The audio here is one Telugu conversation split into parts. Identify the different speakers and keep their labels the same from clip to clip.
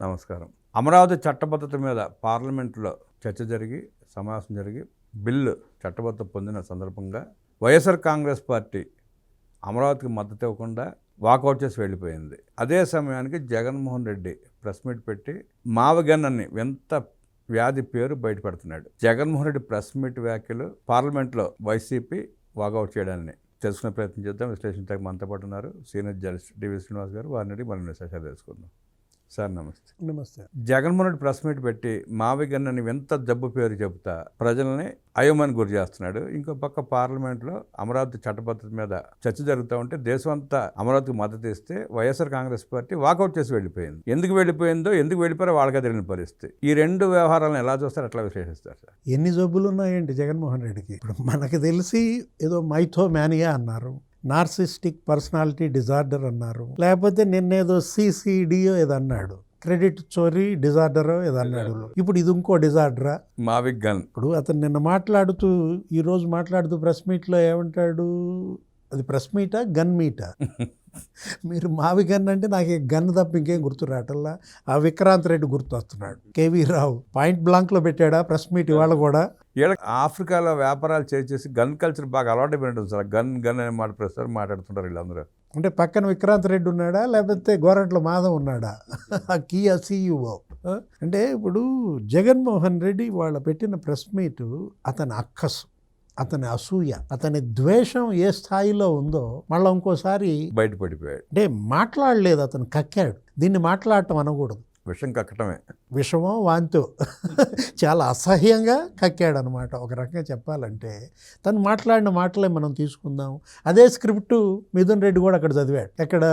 Speaker 1: నమస్కారం. అమరావతి చట్టబద్ధత మీద పార్లమెంట్లో చర్చ జరిగి సమావేశం జరిగి బిల్లు చట్టబద్ధత పొందిన సందర్భంగా వైఎస్ఆర్ కాంగ్రెస్ పార్టీ అమరావతికి మద్దతు ఇవ్వకుండా వాకౌట్ చేసి వెళ్ళిపోయింది. అదే సమయానికి జగన్మోహన్ రెడ్డి ప్రెస్ మీట్ పెట్టి మావగన్నని వింత వ్యాధి పేరు బయటపెడుతున్నాడు. జగన్మోహన్ రెడ్డి ప్రెస్ మీట్ వ్యాఖ్యలు పార్లమెంట్లో వైసీపీ వాకౌట్ చేయడాన్ని తెలుసుకునే ప్రయత్నం చేద్దాం. విశ్లేషించడానికి మనతో పాటు ఉన్నారు సీనియర్ జర్నలిస్ట్ డివి శ్రీనివాస్ గారు. వారిని మరిన్ని విశేషాలు తెలుసుకుందాం. సార్ నమస్తే.
Speaker 2: నమస్తే.
Speaker 1: జగన్మోహన్ రెడ్డి ప్రెస్ మీట్ పెట్టి మావిగన్నని వింత జబ్బు పేరు చెబుతా ప్రజల్ని అయోమయానికి గురి చేస్తున్నాడు. ఇంకో పక్క పార్లమెంట్లో అమరావతి చట్టబద్ధత మీద చర్చ జరుగుతూ ఉంటే దేశం అంతా అమరావతికి మద్దతు ఇస్తే వైఎస్ఆర్ కాంగ్రెస్ పార్టీ వాకౌట్ చేసి వెళ్ళిపోయింది. ఎందుకు వెళ్ళిపోయారో వాళ్ళకే తెలియని పరిస్థితి. ఈ రెండు వ్యవహారాలను ఎలా చూస్తారు, ఎట్లా విశ్లేషిస్తారు సార్?
Speaker 2: ఎన్ని జబ్బులు ఉన్నాయండి జగన్మోహన్ రెడ్డికి? ఇప్పుడు మనకు తెలిసి ఏదో మైథోమానియా అన్నారు, నార్సిస్టిక్ పర్సనాలిటీ డిజార్డర్ అన్నారు, లేకపోతే నిన్నేదో సిసిడియో ఏదో అన్నాడు, క్రెడిట్ చోరీ డిజార్డరో ఏదో అన్నాడు. ఇప్పుడు ఇది ఇంకో డిజార్డరా?
Speaker 1: మావిగన్.
Speaker 2: ఇప్పుడు అతను నిన్న ఈరోజు మాట్లాడుతూ ప్రెస్ మీట్లో ఏమంటాడు? అది ప్రెస్ మీటా గన్ మీటా? మీరు మావిగన్ అంటే నాకు గన్ తప్ప ఇంకేం గుర్తు రావటల్లా. ఆ విక్రాంత్ రెడ్డి గుర్తు వస్తున్నాడు. కేవీ రావు పాయింట్ బ్లాంక్లో పెట్టాడా ప్రెస్ మీట్ ఇవాళ కూడా?
Speaker 1: ఆఫ్రికాలో వ్యాపారాలు చేసి గన్ కల్చర్ బాగా అలవాటు అయిపోయింది సార్. గన్ అనే మాట ప్రస్తుతం మాట్లాడుతుంటారు వీళ్ళందరూ.
Speaker 2: అంటే పక్కన విక్రాంత్ రెడ్డి ఉన్నాడా, లేకపోతే గోరంట్ల మాధవ్ ఉన్నాడా? Kia CEO. అంటే ఇప్పుడు జగన్మోహన్ రెడ్డి వాళ్ళ పెట్టిన ప్రెస్ మీటు అతని అక్కసు, అతని అసూయ, అతని ద్వేషం ఏ స్థాయిలో ఉందో మళ్ళీ ఇంకోసారి
Speaker 1: బయటపడిపోయాడు.
Speaker 2: అంటే మాట్లాడలేదు, అతను కక్కాడు. దీన్ని మాట్లాడటం అనకూడదు,
Speaker 1: విషం కక్కటమే.
Speaker 2: విషమో వాంతో చాలా అసహ్యంగా కక్కాడు అనమాట. ఒక రకంగా చెప్పాలంటే తను మాట్లాడిన మాటలే మనం తీసుకుందాం. అదే స్క్రిప్టు మిథున్ రెడ్డి కూడా అక్కడ చదివాడు, ఎక్కడ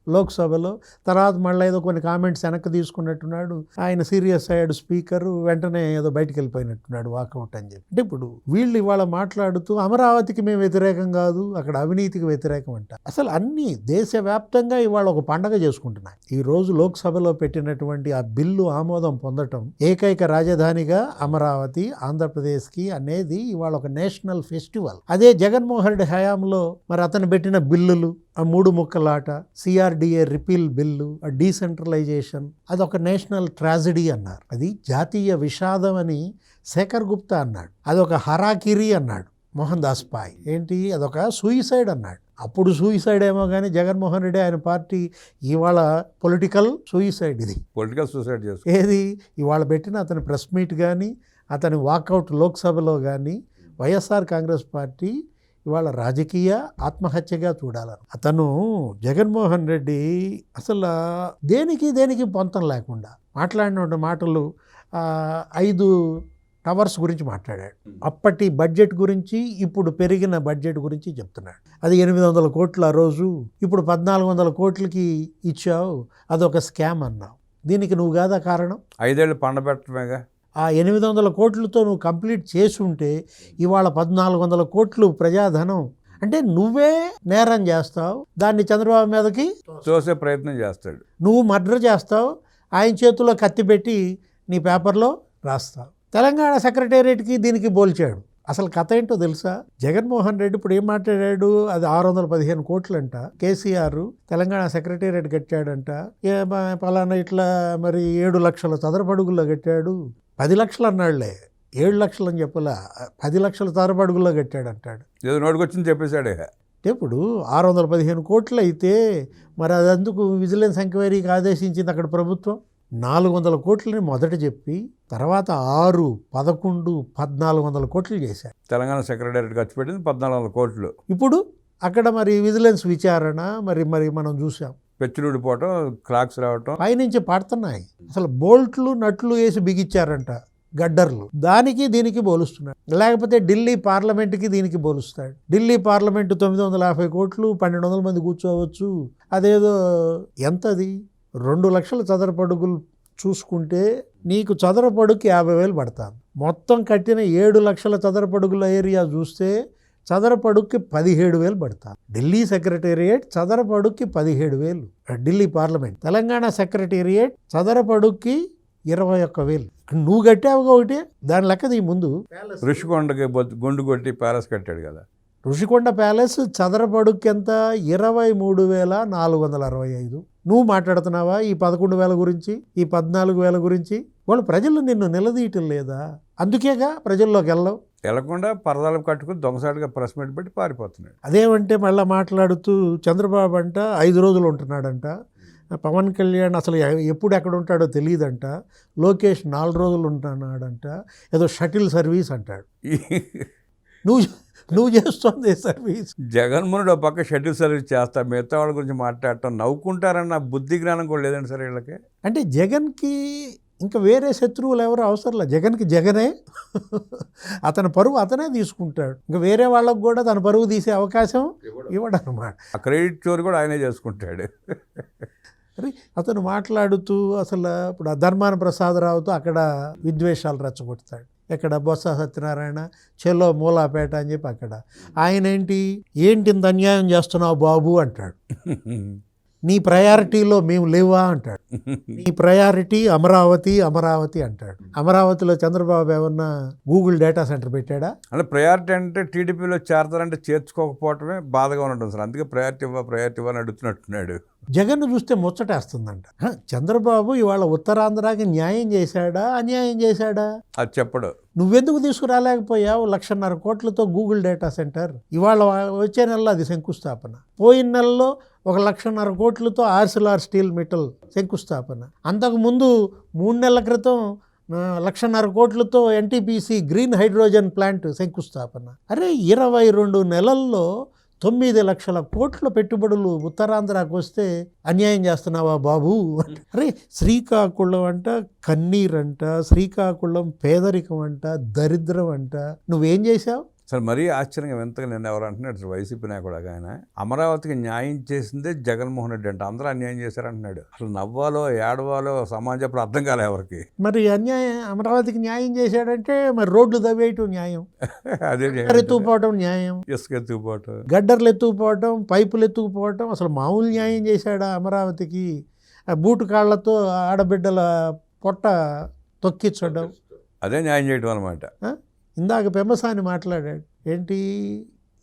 Speaker 2: లోక్సభలో. తర్వాత మళ్ళీ ఏదో కొన్ని కామెంట్స్ వెనక్కి తీసుకున్నట్టున్నాడు. ఆయన సీరియస్ అయ్యాడు స్పీకరు, వెంటనే ఏదో బయటకు వెళ్ళిపోయినట్టున్నాడు వాకౌట్ అని చెప్పి. అంటే ఇప్పుడు వీళ్ళు ఇవాళ మాట్లాడుతూ అమరావతికి మేము వ్యతిరేకం కాదు, అక్కడ అవినీతికి వ్యతిరేకం అంట. అసలు అన్ని దేశవ్యాప్తంగా ఇవాళ ఒక పండగ చేసుకుంటున్నాయి. ఈ రోజు లోక్సభలో పెట్టినటువంటి ఆ బిల్లు ఆమోదం పొందటం, ఏకైక రాజధానిగా అమరావతి ఆంధ్రప్రదేశ్కి అనేది ఇవాళ ఒక నేషనల్ ఫెస్టివల్. అదే జగన్మోహన్ రెడ్డి హయాంలో మరి అతను పెట్టిన బిల్లులు, ఆ 3 ముక్కలాట, సిఆర్డిఏ రిపీల్ బిల్లు, ఆ డీసెంట్రలైజేషన్, అదొక నేషనల్ ట్రాజడీ అన్నారు. అది జాతీయ విషాదం అని శేఖర్ గుప్తా అన్నాడు. అదొక హరాకిరి అన్నాడు మోహన్ దాస్ పాయ్. ఏంటి అదొక సూయిసైడ్ అన్నాడు. అప్పుడు సూయిసైడ్ ఏమో కానీ జగన్మోహన్ రెడ్డి ఆయన పార్టీ ఇవాళ పొలిటికల్ సూయిసైడ్. ఇది
Speaker 1: పొలిటికల్ సూసైడ్
Speaker 2: ఏది ఇవాళ పెట్టిన అతని ప్రెస్ మీట్ కానీ, అతని వాకౌట్ లోక్సభలో కానీ వైఎస్ఆర్ కాంగ్రెస్ పార్టీ ఇవాళ రాజకీయ ఆత్మహత్యగా చూడాలని. అతను జగన్మోహన్ రెడ్డి అసలు దేనికి పొంతం లేకుండా మాట్లాడిన మాటలు 5 టవర్స్ గురించి మాట్లాడాడు. అప్పటి బడ్జెట్ గురించి, ఇప్పుడు పెరిగిన బడ్జెట్ గురించి చెప్తున్నాడు. అది 800 కోట్లు ఆ రోజు, ఇప్పుడు 1400 కోట్లకి ఇచ్చావు, అదొక స్కామ్ అన్నావు. దీనికి నువ్వు కాదా కారణం?
Speaker 1: 5 ఏళ్ళు పండబెట్టమేగా.
Speaker 2: ఆ 800 కోట్లతో నువ్వు కంప్లీట్ చేసి ఉంటే ఇవాళ 1400 కోట్లు ప్రజాధనం. అంటే నువ్వే నేరం చేస్తావు, దాన్ని చంద్రబాబు మీదకి
Speaker 1: చూసే ప్రయత్నం చేస్తాడు.
Speaker 2: నువ్వు మర్డర్ చేస్తావు, ఆయన చేతిలో కత్తి పెట్టి నీ పేపర్లో రాస్తావు. తెలంగాణ సెక్రటేరియట్కి దీనికి పోల్చాడు. అసలు కథ ఏంటో తెలుసా? జగన్మోహన్ రెడ్డి ఇప్పుడు ఏం మాట్లాడాడు? అది 615 కోట్లంట. కేసీఆర్ తెలంగాణ సెక్రటేరియట్ కట్టాడంట. పలానా ఇట్లా మరి 7 లక్షల చదరపడుగుల్లో కట్టాడు. 10 లక్షలు అన్నాడులే, 7 లక్షలు అని చెప్పలా, 10 లక్షల చదరపడుగుల్లో కట్టాడంటాడు.
Speaker 1: ఏదో నోటుకొచ్చింది చెప్పేశాడే.
Speaker 2: ఇప్పుడు 615 కోట్లు అయితే మరి అదందుకు విజిలెన్స్ ఎంక్వైరీకి ఆదేశించింది అక్కడ ప్రభుత్వం. 400 కోట్లని మొదట చెప్పి తర్వాత 6, 11, 1400 కోట్లు చేశారు.
Speaker 1: తెలంగాణ సెక్రటేరియట్ ఖర్చు పెట్టింది 1400 కోట్లు.
Speaker 2: ఇప్పుడు అక్కడ మరి విజిలెన్స్ విచారణ మరి మనం చూసాం.
Speaker 1: పెచ్చులుడిపోవటం, క్లాక్స్ రావటం,
Speaker 2: పైనుంచి పడుతున్నాయి. అసలు బోల్ట్లు నట్లు వేసి బిగిచ్చారంట గడ్డర్లు. దానికి దీనికి పోలుస్తున్నాడు. లేకపోతే ఢిల్లీ పార్లమెంట్కి దీనికి పోలుస్తాడు. ఢిల్లీ పార్లమెంటు 950 కోట్లు, 1200 మంది కూర్చోవచ్చు. అదేదో ఎంతది 2 లక్షల చదరపడుగులు చూసుకుంటే నీకు చదరపడుగుకి 50,000 పడతాను. మొత్తం కట్టిన 7 లక్షల చదరపడుగుల ఏరియా చూస్తే చదరపడుగుకి 17,000 పడతాను. ఢిల్లీ సెక్రటేరియట్ చదరపడుగుకి 17,000. ఢిల్లీ పార్లమెంట్. తెలంగాణ సెక్రటేరియట్ చదరపడుగుకి 21,000. నువ్వు కట్టావుగా ఒకటి, దాని లెక్క ఈ ముందు
Speaker 1: ఋషికొండకి గుండు కొట్టి ప్యాలెస్ కట్టాడు కదా.
Speaker 2: ఋషికొండ ప్యాలెస్ చదరపడుగుకి ఎంత? 23,465. నువ్వు మాట్లాడుతున్నావా ఈ 11,000 గురించి, ఈ 14,000 గురించి? వాళ్ళు ప్రజలు నిన్ను నిలదీయటం లేదా? అందుకేగా ప్రజల్లోకి వెళ్ళవు.
Speaker 1: వెళ్లకుండా పరదాలు కట్టుకుని దొంగసాటుగా ప్రెస్ మీట్ పెట్టి పారిపోతున్నాడు.
Speaker 2: అదేమంటే మళ్ళీ మాట్లాడుతూ చంద్రబాబు అంట 5 రోజులు ఉంటున్నాడంట, పవన్ కళ్యాణ్ అసలు ఎప్పుడు ఎక్కడ ఉంటాడో తెలియదంట, లోకేష్ 4 రోజులు ఉంటున్నాడంట, ఏదో షటిల్ సర్వీస్ అంటాడు. నువ్వు చేస్తుంది సర్వీస్.
Speaker 1: జగన్మోహన్ ఒక పక్క షెడ్యూల్ సర్వీస్ చేస్తా, మిగతా వాళ్ళ గురించి మాట్లాడటం నవ్వుకుంటారన్న బుద్ధి జ్ఞానం కూడా లేదండి సార్ వీళ్ళకి.
Speaker 2: అంటే జగన్కి ఇంకా వేరే శత్రువులు ఎవరు అవసరంలే, జగన్కి జగనే అతని పరువు అతనే తీసుకుంటాడు. ఇంకా వేరే వాళ్ళకు కూడా తన పరువు తీసే అవకాశం ఇవ్వడన్నమాట.
Speaker 1: ఆ క్రెడిట్ చోరు కూడా ఆయనే చేసుకుంటాడు.
Speaker 2: అరే అతను మాట్లాడుతూ అసలు ఇప్పుడు ధర్మాన ప్రసాదరావుతో అక్కడ విద్వేషాలు రెచ్చగొడతాడు. ఎక్కడ బొత్స సత్యనారాయణ చెల్లో మూలాపేట అని చెప్పి అక్కడ ఆయన ఏంటి ఇంత అన్యాయం చేస్తున్నావు బాబు అంటాడు. నీ ప్రయారిటీలో మేము లేవా అంటాడు. నీ ప్రయారిటీ అమరావతి అమరావతి అంటాడు. అమరావతిలో చంద్రబాబు ఏమన్నా గూగుల్ డేటా సెంటర్ పెట్టాడా?
Speaker 1: అంటే ప్రయారిటీ అంటే టీడీపీలో చేరతారంటే చేర్చుకోకపోవటమే బాధగా ఉండటం సార్. అందుకే ప్రయారిటీ ఇవ్వని అడుగుతున్నట్టున్నాడు.
Speaker 2: జగన్ చూస్తే ముచ్చటేస్తుందంట. చంద్రబాబు ఇవాళ ఉత్తరాంధ్రకి న్యాయం చేశాడా అన్యాయం చేశాడా
Speaker 1: అది చెప్పడు.
Speaker 2: నువ్వెందుకు తీసుకురాలేకపోయావు 1,50,000 కోట్లతో గూగుల్ డేటా సెంటర్? ఇవాళ వచ్చే నెలలో అది శంకుస్థాపన. పోయిన నెలలో 1,50,000 కోట్లతో ఆర్సిలార్ స్టీల్ మిటల్ శంకుస్థాపన. అంతకుముందు 3 నెలల క్రితం 1,50,000 కోట్లతో ఎన్టీపీసీ గ్రీన్ హైడ్రోజన్ ప్లాంట్ శంకుస్థాపన. అరే 22 నెలల్లో 9 లక్షల కోట్ల పెట్టుబడులు ఉత్తరాంధ్రకు వస్తే అన్యాయం చేస్తున్నావా బాబు? అరే శ్రీకాకుళం అంట కన్నీరంట, శ్రీకాకుళం పేదరికం అంట, దరిద్రం అంట. నువ్వేం చేశావు?
Speaker 1: సార్ మరీ ఆశ్చర్యంగా వింతగా నేను ఎవరు అంటున్నాడు వైసీపీ నాయకుడు ఆయన అమరావతికి న్యాయం చేసిందే జగన్మోహన్ రెడ్డి అంట. అందరూ అన్యాయం చేశారంటున్నాడు. అసలు నవ్వాలో ఏడవాలో సమాజం అప్పుడు అర్థం కాలే ఎవరికి.
Speaker 2: మరి అమరావతికి న్యాయం చేశాడంటే మరి రోడ్లు దవ్వేయటం న్యాయం,
Speaker 1: అదే
Speaker 2: ఎత్తుకుపోవటం న్యాయం,
Speaker 1: ఇసుక ఎత్తుకుపోవటం,
Speaker 2: గడ్డర్లు ఎత్తుకుపోవటం, పైపులు ఎత్తుకుపోవటం. అసలు మామూలు న్యాయం చేశాడా అమరావతికి? బూటు కాళ్లతో ఆడబిడ్డల పొట్ట తొక్కించడం
Speaker 1: అదే న్యాయం చేయడం అనమాట.
Speaker 2: ఇందాక పెమ్మసాని మాట్లాడాడు ఏంటి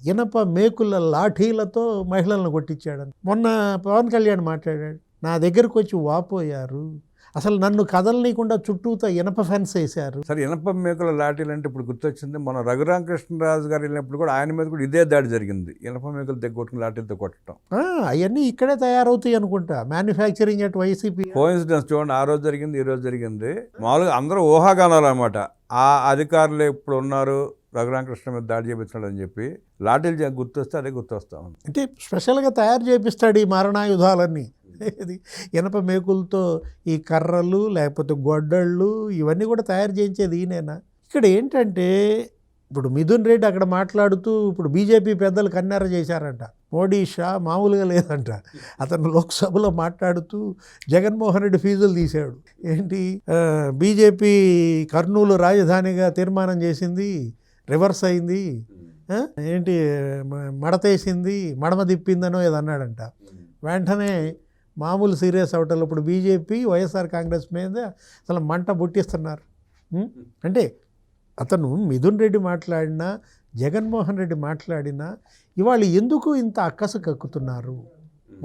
Speaker 2: ఇనప మేకుల లాఠీలతో మహిళలను కొట్టించాడని. మొన్న పవన్ కళ్యాణ్ మాట్లాడాడు, నా దగ్గరకు వచ్చి వాపోయారు, అసలు నన్ను కదలనీయకుండా చుట్టూతో ఇనప ఫెన్స్ వేశారు.
Speaker 1: సరే ఇనప మేకుల లాఠీలు అంటే ఇప్పుడు గుర్తొచ్చింది, మన రఘురామకృష్ణరాజు గారు వెళ్ళినప్పుడు కూడా ఆయన మీద కూడా ఇదే దాడి జరిగింది. ఇనప మేకులు దగ్గొట్టుకుని లాఠీలతో కొట్టడం.
Speaker 2: అవన్నీ ఇక్కడే తయారవుతాయి అనుకుంటా, మ్యానుఫ్యాక్చరింగ్ అట్ వైసీపీ.
Speaker 1: కోఇన్సిడెన్స్ చూడండి, ఆ రోజు జరిగింది ఈ రోజు జరిగింది. మామూలుగా అందరూ ఊహాగానాలు అనమాట. ఆ అధికారులు ఇప్పుడు ఉన్నారు రఘురామకృష్ణ మీద దాడి చేయించాడు అని చెప్పి లాఠీలు గుర్తొస్తే అదే గుర్తొస్తా ఉంది.
Speaker 2: అంటే స్పెషల్గా తయారు చేపిస్తాడు ఈ మారణాయుధాలన్నీ. ఇది ఇనప మేకులతో ఈ కర్రలు లేకపోతే గొడ్డళ్ళు ఇవన్నీ కూడా తయారు చేయించేది ఈయనేనా? ఇక్కడ ఏంటంటే ఇప్పుడు మిథున్ రెడ్డి అక్కడ మాట్లాడుతూ ఇప్పుడు బీజేపీ పెద్దలు కన్నెర చేశారంట. మోడీ షా మామూలుగా లేదంట. అతను లోక్సభలో మాట్లాడుతూ జగన్మోహన్ రెడ్డి ఫీజులు తీశాడు. ఏంటి బీజేపీ కర్నూలు రాజధానిగా తీర్మానం చేసింది, రివర్స్ అయింది, ఏంటి మడతేసింది, మడమ తిప్పిందనో ఏదో అన్నాడంట. వెంటనే మామూలు సీరియస్ అవటం. ఇప్పుడు బీజేపీ వైఎస్ఆర్ కాంగ్రెస్ మీద అసలు మంట పుట్టిస్తున్నారు. అంటే అతను మిథున్ రెడ్డి మాట్లాడినా జగన్మోహన్ రెడ్డి మాట్లాడినా ఇవాళ ఎందుకు ఇంత అక్కసు కక్కుతున్నారు?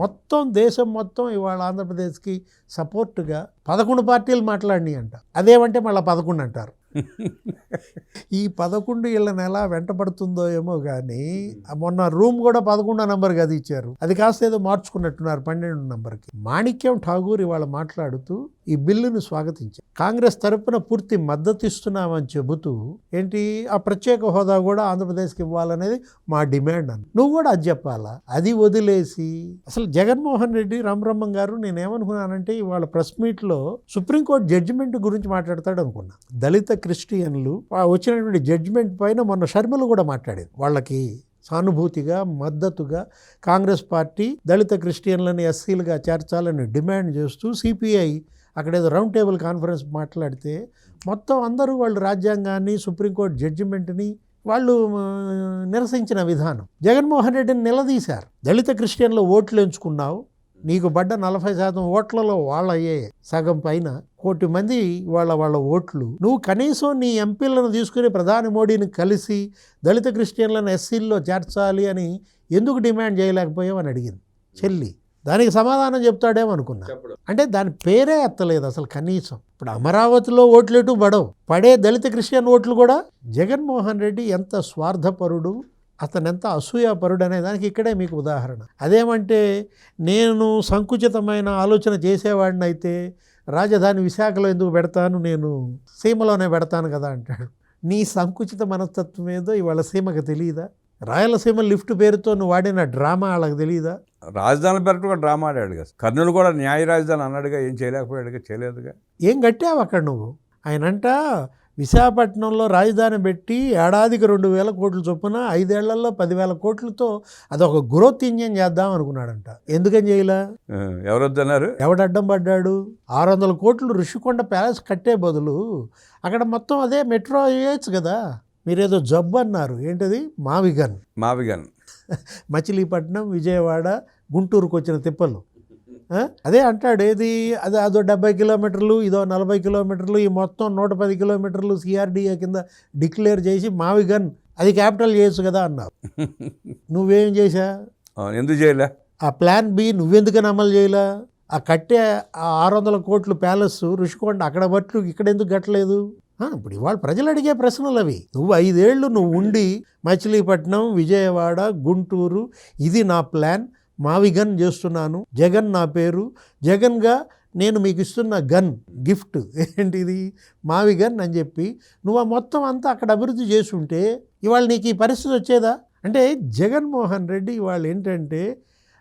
Speaker 2: మొత్తం దేశం మొత్తం ఇవాళ ఆంధ్రప్రదేశ్కి సపోర్టుగా 11 పార్టీలు మాట్లాడినాయి అంట. అదేమంటే మళ్ళీ 11 అంటారు. ఈ 11 వీళ్ళని ఎలా వెంటబడుతుందో ఏమో కానీ మొన్న రూమ్ కూడా 11 నంబర్ అది ఇచ్చారు. అది కాస్త ఏదో మార్చుకున్నట్టున్నారు 12 నంబర్కి. మాణిక్యం ఠాగూర్ ఇవాళ మాట్లాడుతూ ఈ బిల్లును స్వాగతించారు. కాంగ్రెస్ తరపున పూర్తి మద్దతు ఇస్తున్నామని చెబుతూ ఏంటి ఆ ప్రత్యేక హోదా కూడా ఆంధ్రప్రదేశ్కి ఇవ్వాలనేది మా డిమాండ్ అని. నువ్వు కూడా అది చెప్పాలా? అది వదిలేసి అసలు జగన్మోహన్ రెడ్డి రామబ్రహ్మం గారు నేనేమనుకున్నానంటే ఇవాళ ప్రెస్ మీట్లో సుప్రీంకోర్టు జడ్జిమెంట్ గురించి మాట్లాడతాడు అనుకున్నా. దళిత క్రిస్టియన్లు వచ్చినటువంటి జడ్జిమెంట్ పైన మొన్న షర్మిల కూడా మాట్లాడేది. వాళ్ళకి సానుభూతిగా మద్దతుగా కాంగ్రెస్ పార్టీ దళిత క్రిస్టియన్లని ఎస్సీలుగా చేర్చాలని డిమాండ్ చేస్తూ సిపిఐ అక్కడేదో రౌండ్ టేబుల్ కాన్ఫరెన్స్ మాట్లాడితే మొత్తం అందరూ వాళ్ళు రాజ్యాంగాన్ని సుప్రీంకోర్టు జడ్జిమెంట్ని వాళ్ళు నిరసించిన విధానం. జగన్మోహన్ రెడ్డిని నిలదీశారు. దళిత క్రిస్టియన్లు ఓట్లు ఎంచుకున్నావు, నీకు పడ్డ 40% ఓట్లలో వాళ్ళయ్యే సగం పైన 1 కోటి మంది వాళ్ళ ఓట్లు. నువ్వు కనీసం నీ ఎంపీలను తీసుకుని ప్రధాని మోడీని కలిసి దళిత క్రిస్టియన్లను ఎస్సీల్లో చేర్చాలి అని ఎందుకు డిమాండ్ చేయలేకపోయావు అని అడిగింది చెల్లి. దానికి సమాధానం చెప్తాడేమనుకున్నా. అంటే దాని పేరే ఎత్తలేదు అసలు కనీసం. ఇప్పుడు అమరావతిలో ఓట్లేటు పడవు, పడే దళిత క్రిస్టియన్ ఓట్లు కూడా. జగన్మోహన్ రెడ్డి ఎంత స్వార్థపరుడు, అతను ఎంత అసూయాపరుడు అనే దానికి ఇక్కడే మీకు ఉదాహరణ. అదేమంటే నేను సంకుచితమైన ఆలోచన చేసేవాడిని అయితే రాజధాని విశాఖలో ఎందుకు పెడతాను, నేను సీమలోనే పెడతాను కదా అంటాడు. నీ సంకుచిత మనస్తత్వం ఏదో ఇవాళ సీమకు తెలియదా? రాయలసీమ లిఫ్ట్ పేరుతో నువ్వు వాడిన డ్రామా వాళ్ళకి తెలియదా?
Speaker 1: రాజధాని పేరుతో కూడా డ్రామా ఆడాడు కదా. కర్నూలు కూడా న్యాయ రాజధాని అన్నాడుగా, ఏం చేయలేకపోయాడుగా, చేయలేదుగా.
Speaker 2: ఏం కట్టావు అక్కడ నువ్వు? ఆయనంట విశాఖపట్నంలో రాజధాని పెట్టి ఏడాదికి 2,000 కోట్లు చొప్పున 5 ఏళ్లలో 10,000 కోట్లతో అదొక గ్రోత్ ఇంజిన్ చేద్దాం అనుకున్నాడంట. ఎందుకని చేయలా?
Speaker 1: ఎవరొద్దన్నారు?
Speaker 2: ఎవడడ్డం పడ్డాడు? 600 కోట్లు ఋషికొండ ప్యాలెస్ కట్టే బదులు అక్కడ మొత్తం అదే మెట్రో వేయచ్చు కదా. మీరేదో జబ్బు అన్నారు, ఏంటది? మావిగన్. మచిలీపట్నం, విజయవాడ, గుంటూరుకు వచ్చిన తిప్పలు. అదే అంటాడు, ఏది అది అదో 70 కిలోమీటర్లు, ఇదో 40 కిలోమీటర్లు, ఈ మొత్తం 110 కిలోమీటర్లు సిఆర్డీఏ కింద డిక్లేర్ చేసి మావిగన్ అది క్యాపిటల్ చేయొచ్చు కదా అన్నావు. నువ్వేం చేశా?
Speaker 1: ఎందుకు చేయలే?
Speaker 2: ఆ ప్లాన్ బి నువ్వెందుకని అమలు చేయలే? ఆ కట్టే ఆ 600 కోట్ల ప్యాలెస్ ఋషికొండ అక్కడ బట్లు ఇక్కడ ఎందుకు కట్టలేదు? ఇప్పుడు ఇవాళ ప్రజలు అడిగే ప్రశ్నలు అవి. నువ్వు 5 ఏళ్ళు నువ్వు ఉండి మచిలీపట్నం, విజయవాడ, గుంటూరు, ఇది నా ప్లాన్, మావిగన్ చేస్తున్నాను, జగన్ నా పేరు, జగన్గా నేను మీకు ఇస్తున్న గన్ గిఫ్ట్ ఏంటిది మావిగన్ అని చెప్పి నువ్వు ఆ మొత్తం అంతా అక్కడ అభివృద్ధి చేసి ఉంటే ఇవాళ నీకు ఈ పరిస్థితి వచ్చేదా? అంటే జగన్మోహన్ రెడ్డి ఇవాళ ఏంటంటే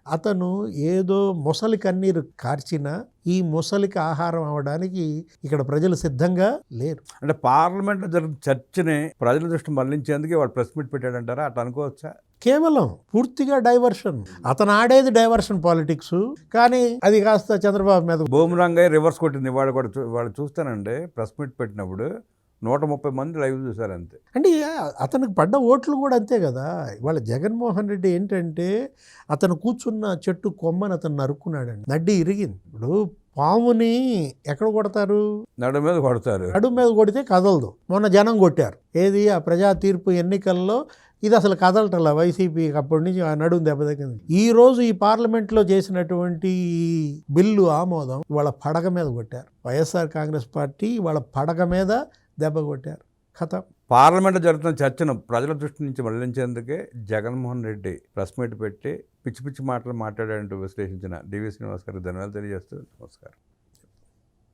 Speaker 2: అతను ఏదో ముసలి కన్నీరు కార్చినా ఈ ముసలికి ఆహారం అవడానికి ఇక్కడ ప్రజలు సిద్ధంగా లేరు.
Speaker 1: అంటే పార్లమెంట్లో జరుగుతున్న చర్చని ప్రజల దృష్టి మళ్లించేందుకు వాళ్ళు ప్రెస్ మీట్ పెట్టాడంటారా? అట్లా అనుకోవచ్చా?
Speaker 2: కేవలం పూర్తిగా డైవర్షన్. అతను ఆడేది డైవర్షన్ పాలిటిక్స్, కానీ అది కాస్త చంద్రబాబు మీద
Speaker 1: బూమరాంగయ్య రివర్స్ కొట్టింది. వాళ్ళు చూస్తానండి ప్రెస్ మీట్ పెట్టినప్పుడు 130 మంది లైవ్ చూశారు అంతే.
Speaker 2: అంటే అతనికి పడ్డ ఓట్లు కూడా అంతే కదా. ఇవాళ జగన్మోహన్ రెడ్డి ఏంటంటే అతను కూర్చున్న చెట్టు కొమ్మని అతను నరుక్కున్నాడండి, నడ్డి ఇరిగింది. ఇప్పుడు పాముని ఎక్కడ కొడతారు?
Speaker 1: నడుము మీద కొడతారు.
Speaker 2: నడుము మీద కొడితే కదలదు. మొన్న జనం కొట్టారు. ఏది ఆ ప్రజా తీర్పు ఎన్నికల్లో ఇది అసలు కదలటల్లా వైసీపీ అప్పటి నుంచి ఆ నడుము దెబ్బతగ్గింది. ఈ రోజు ఈ పార్లమెంట్లో చేసినటువంటి బిల్లు ఆమోదం వాళ్ళ పడగ మీద కొట్టారు. వైఎస్ఆర్ కాంగ్రెస్ పార్టీ వాళ్ళ పడగ మీద దెబ్బ కొట్టారు. కథ
Speaker 1: పార్లమెంట్లో జరుగుతున్న చర్చను ప్రజల దృష్టి నుంచి మళ్లించేందుకే జగన్మోహన్ రెడ్డి ప్రెస్ మీట్ పెట్టి పిచ్చి పిచ్చి మాటలు మాట్లాడాడంటూ విశ్లేషించిన డివి శ్రీనివాస్ గారికి ధన్యవాదాలు తెలియజేస్తూ నమస్కారం.